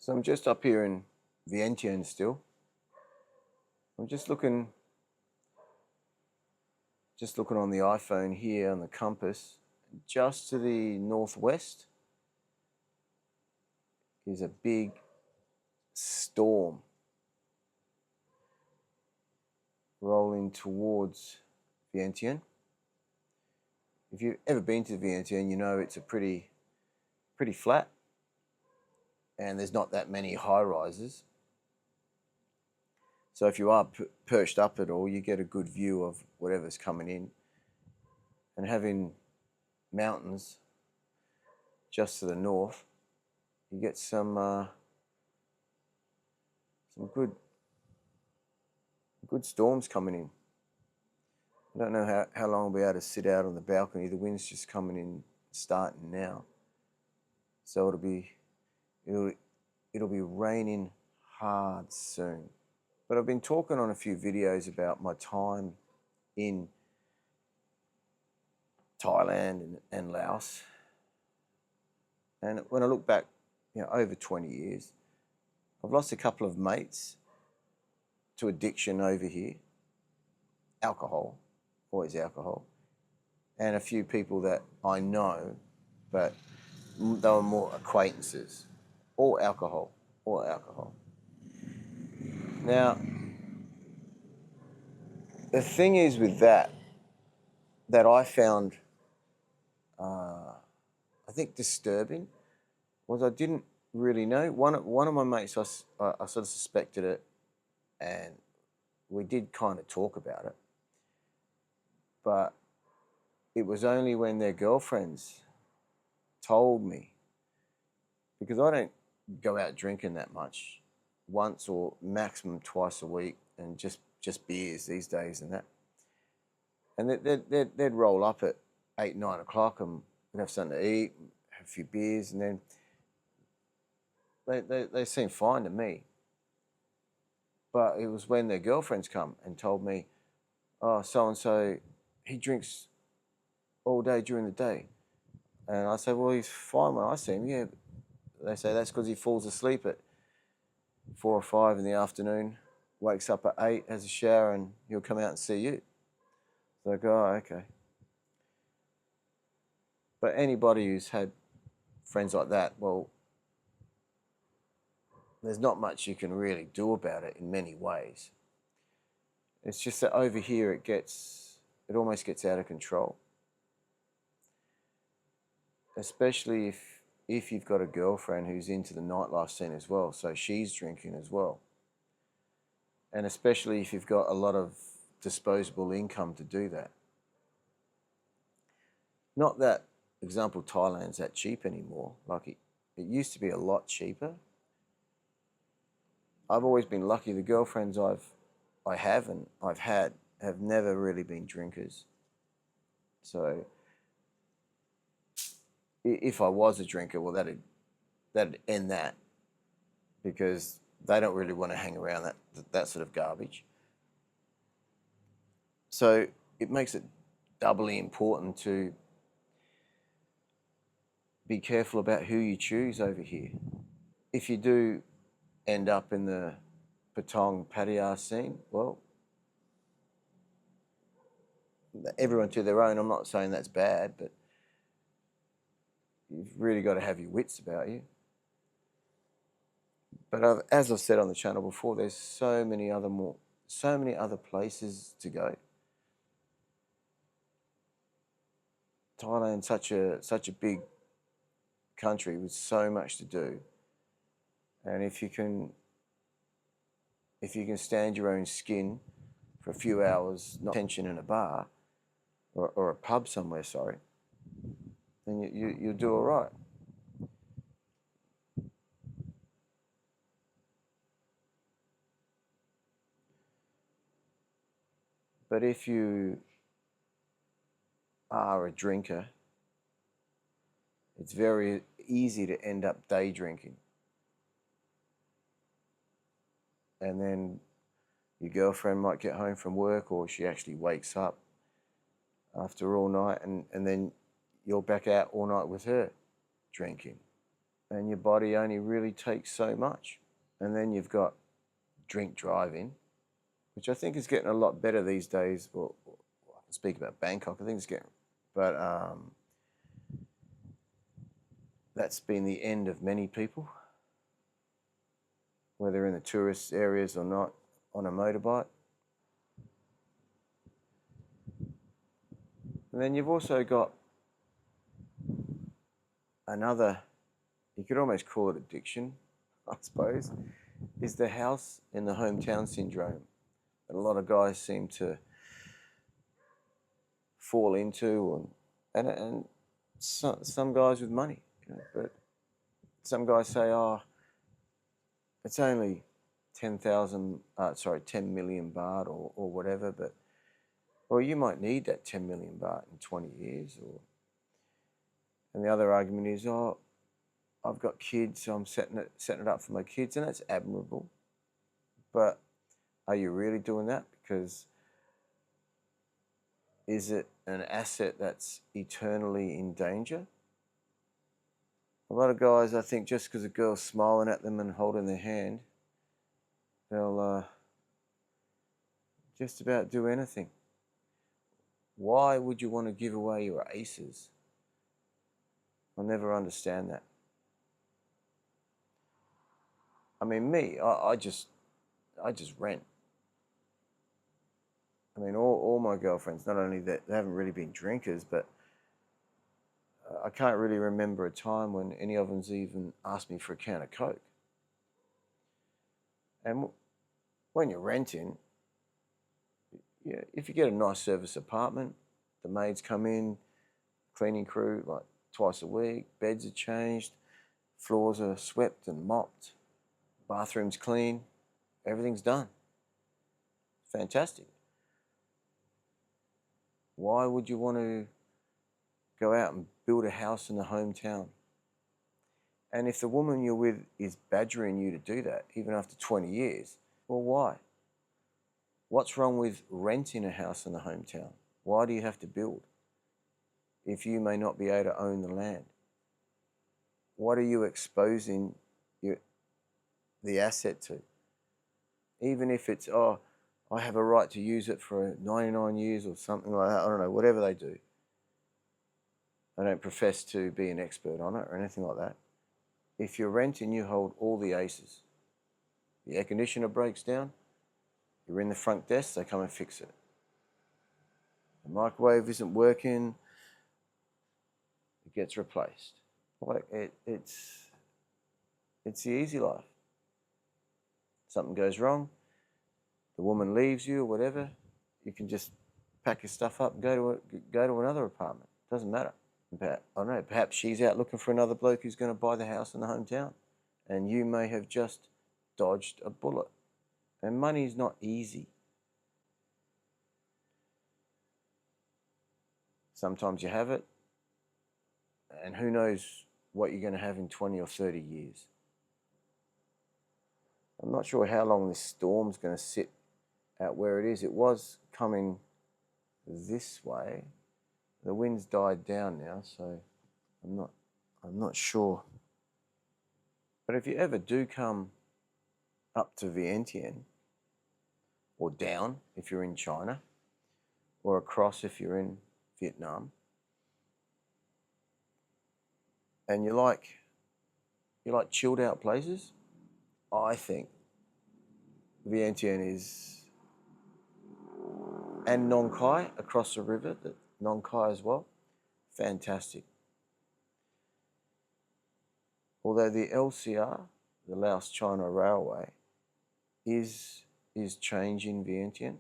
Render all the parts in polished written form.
So I'm just up here in Vientiane still. I'm just looking on the iPhone here on the compass. Just to the northwest is a big storm rolling towards Vientiane. If you've ever been to Vientiane, you know it's a pretty flat, and there's not that many high rises. So if you are perched up at all, you get a good view of whatever's coming in. And having mountains just to the north, you get some good storms coming in. I don't know how long I'll be able to sit out on the balcony. The wind's just coming in, starting now. So it'll be raining hard soon. But I've been talking on a few videos about my time in Thailand and Laos. And when I look back, over 20 years, I've lost a couple of mates to addiction over here. Alcohol, always alcohol. And a few people that I know, but they were more acquaintances. All alcohol. Now, the thing is with that I found, I think, disturbing, was I didn't really know. One of my mates, I sort of suspected it, and we did kind of talk about it. But it was only when their girlfriends told me, because I don't go out drinking that much, once or maximum twice a week, and just beers these days and that. And they'd roll up at 8, 9 o'clock and we'd have something to eat, have a few beers, and then they seemed fine to me. But it was when their girlfriends come and told me, oh, so-and-so, he drinks all day during the day. And I said, well, he's fine when I see him, yeah. They say that's because he falls asleep at 4 or 5 in the afternoon, wakes up at 8, has a shower, and he'll come out and see you. So I go, oh, okay. But anybody who's had friends like that, well, there's not much you can really do about it in many ways. It's just that over here it almost gets out of control. Especially if you've got a girlfriend who's into the nightlife scene as well, so she's drinking as well. And especially if you've got a lot of disposable income to do that. Not that, example, Thailand's that cheap anymore. Like it used to be a lot cheaper. I've always been lucky. The girlfriends I have and I've had have never really been drinkers. So if I was a drinker, well, that'd end that, because they don't really want to hang around that sort of garbage. So it makes it doubly important to be careful about who you choose over here. If you do end up in the Patong Pattaya scene, well, everyone to their own. I'm not saying that's bad, but you've really got to have your wits about you. But as I've said on the channel before, there's so many other places to go. Thailand's such a big country with so much to do, and if you can stand your own skin for a few hours, not tension in a bar or a pub somewhere, then you'll do all right. But if you are a drinker, it's very easy to end up day drinking. And then your girlfriend might get home from work, or she actually wakes up after all night, and then you're back out all night with her drinking. and your body only really takes so much. And then you've got drink driving, which I think is getting a lot better these days. Well, I can speak about Bangkok. I think it's getting, but that's been the end of many people, whether in the tourist areas or not, on a motorbike. And then you've also got another, you could almost call it addiction, I suppose, is the house in the hometown syndrome that a lot of guys seem to fall into, and some guys with money, but some guys say, oh, it's only 10 million baht or whatever, but well, you might need that 10 million baht in 20 years. And the other argument is, oh, I've got kids, so I'm setting it up for my kids, and that's admirable. But are you really doing that? Because is it an asset that's eternally in danger? A lot of guys, I think, just because a girl's smiling at them and holding their hand, they'll just about do anything. Why would you want to give away your aces? I'll never understand that. I mean, I just rent. I mean, all my girlfriends, not only that, they haven't really been drinkers, but I can't really remember a time when any of them's even asked me for a can of Coke. And when you're renting, if you get a nice service apartment, the maids come in, cleaning crew like twice a week, beds are changed, floors are swept and mopped, bathrooms clean, everything's done. Fantastic. Why would you want to go out and build a house in the hometown? And if the woman you're with is badgering you to do that, even after 20 years, well, why? What's wrong with renting a house in the hometown? Why do you have to build if you may not be able to own the land? What are you exposing the asset to? Even if it's, oh, I have a right to use it for 99 years or something like that. I don't know, whatever they do. I don't profess to be an expert on it or anything like that. If you're renting, you hold all the aces. The air conditioner breaks down, you're in the front desk, they come and fix it. The microwave isn't working, it gets replaced. Like it's the easy life. Something goes wrong, the woman leaves you or whatever, you can just pack your stuff up and go to another apartment. Doesn't matter. I don't know, perhaps she's out looking for another bloke who's going to buy the house in the hometown, and you may have just dodged a bullet. And money is not easy. Sometimes you have it, and who knows what you're going to have in 20 or 30 years. I'm not sure how long this storm's going to sit out where it is. It was coming this way. The wind's died down now, so I'm not sure. But if you ever do come up to Vientiane, or down if you're in China, or across if you're in Vietnam, and you like chilled out places, I think Vientiane is, and Nong Khai across the river, Nong Khai as well, fantastic. Although the LCR, the Laos-China Railway, is changing Vientiane.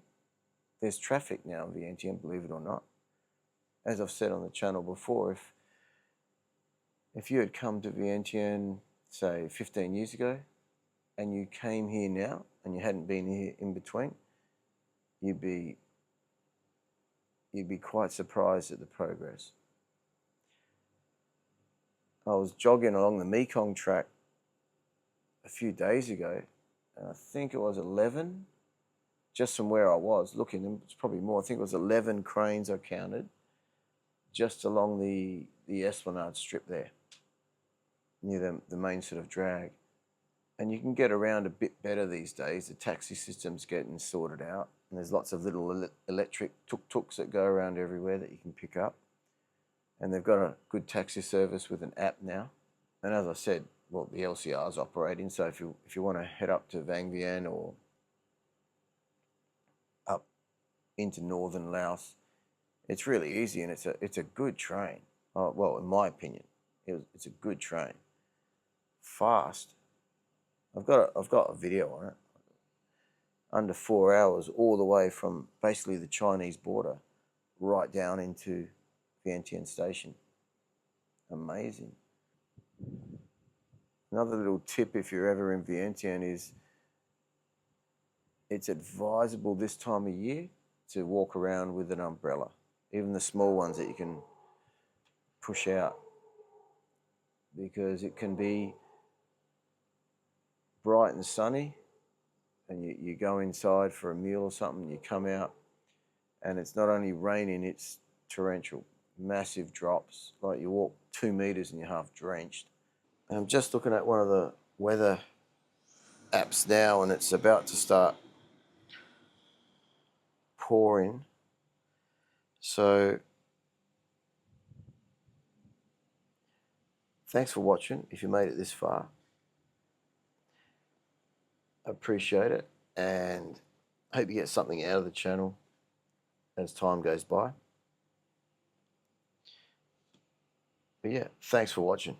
There's traffic now in Vientiane, believe it or not. As I've said on the channel before, if you had come to Vientiane, say 15 years ago, and you came here now, and you hadn't been here in between, you'd be quite surprised at the progress. I was jogging along the Mekong track a few days ago, and I think it was 11, just from where I was looking, it's probably more, I think it was 11 cranes I counted, just along the Esplanade strip there. near the main sort of drag. And you can get around a bit better these days. The taxi system's getting sorted out, and there's lots of little electric tuk-tuks that go around everywhere that you can pick up. And they've got a good taxi service with an app now. And as I said, well, the LCR is operating, so if you want to head up to Vang Vieng or up into northern Laos, it's really easy, and it's a good train. Well, in my opinion, it's a good train. Fast. I've got a video on it. Under 4 hours, all the way from basically the Chinese border right down into Vientiane Station. Amazing. Another little tip if you're ever in Vientiane is it's advisable this time of year to walk around with an umbrella, even the small ones that you can push out, because it can be bright and sunny, and you go inside for a meal or something, you come out, and it's not only raining, it's torrential, massive drops. Like you walk 2 meters and you're half drenched. And I'm just looking at one of the weather apps now, and it's about to start pouring. So thanks for watching if you made it this far. I appreciate it, and hope you get something out of the channel as time goes by. But yeah, thanks for watching.